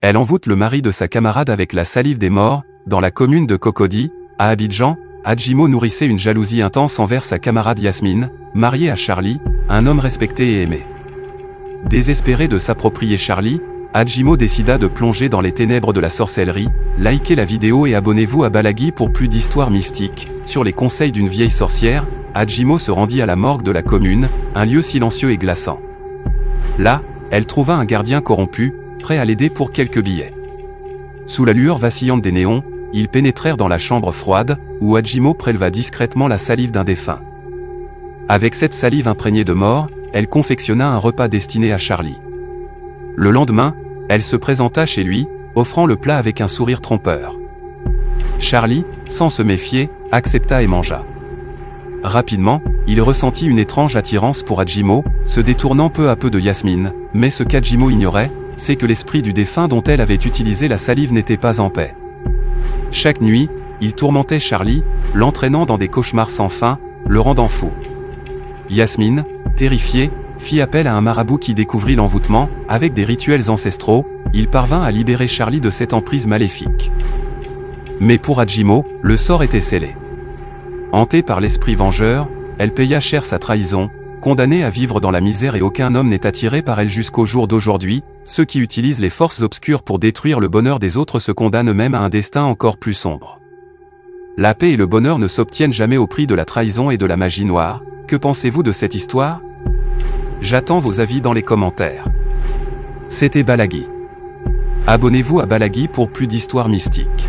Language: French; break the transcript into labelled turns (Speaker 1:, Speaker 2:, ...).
Speaker 1: Elle envoûte le mari de sa camarade avec la salive des morts. Dans la commune de Cocody, à Abidjan, Adjimo nourrissait une jalousie intense envers sa camarade Yasmine, mariée à Charlie, un homme respecté et aimé. Désespéré de s'approprier Charlie, Adjimo décida de plonger dans les ténèbres de la sorcellerie. Likez la vidéo et abonnez-vous à Balagui pour plus d'histoires mystiques. Sur les conseils d'une vieille sorcière, Adjimo se rendit à la morgue de la commune, un lieu silencieux et glaçant. Là, elle trouva un gardien corrompu, prêt à l'aider pour quelques billets. Sous la lueur vacillante des néons, ils pénétrèrent dans la chambre froide, où Adjimo préleva discrètement la salive d'un défunt. Avec cette salive imprégnée de mort, elle confectionna un repas destiné à Charlie. Le lendemain, elle se présenta chez lui, offrant le plat avec un sourire trompeur. Charlie, sans se méfier, accepta et mangea. Rapidement, il ressentit une étrange attirance pour Adjimo, se détournant peu à peu de Yasmine, mais ce qu'Adjimo ignorait, c'est que l'esprit du défunt dont elle avait utilisé la salive n'était pas en paix. Chaque nuit, il tourmentait Charlie, l'entraînant dans des cauchemars sans fin, le rendant fou. Yasmine, terrifiée, fit appel à un marabout qui découvrit l'envoûtement. Avec des rituels ancestraux, il parvint à libérer Charlie de cette emprise maléfique. Mais pour Adjimo, le sort était scellé. Hantée par l'esprit vengeur, elle paya cher sa trahison, condamnée à vivre dans la misère, et aucun homme n'est attiré par elle jusqu'au jour d'aujourd'hui. Ceux qui utilisent les forces obscures pour détruire le bonheur des autres se condamnent eux-mêmes à un destin encore plus sombre. La paix et le bonheur ne s'obtiennent jamais au prix de la trahison et de la magie noire. Que pensez-vous de cette histoire? J'attends vos avis dans les commentaires. C'était Balagui. Abonnez-vous à Balagui pour plus d'histoires mystiques.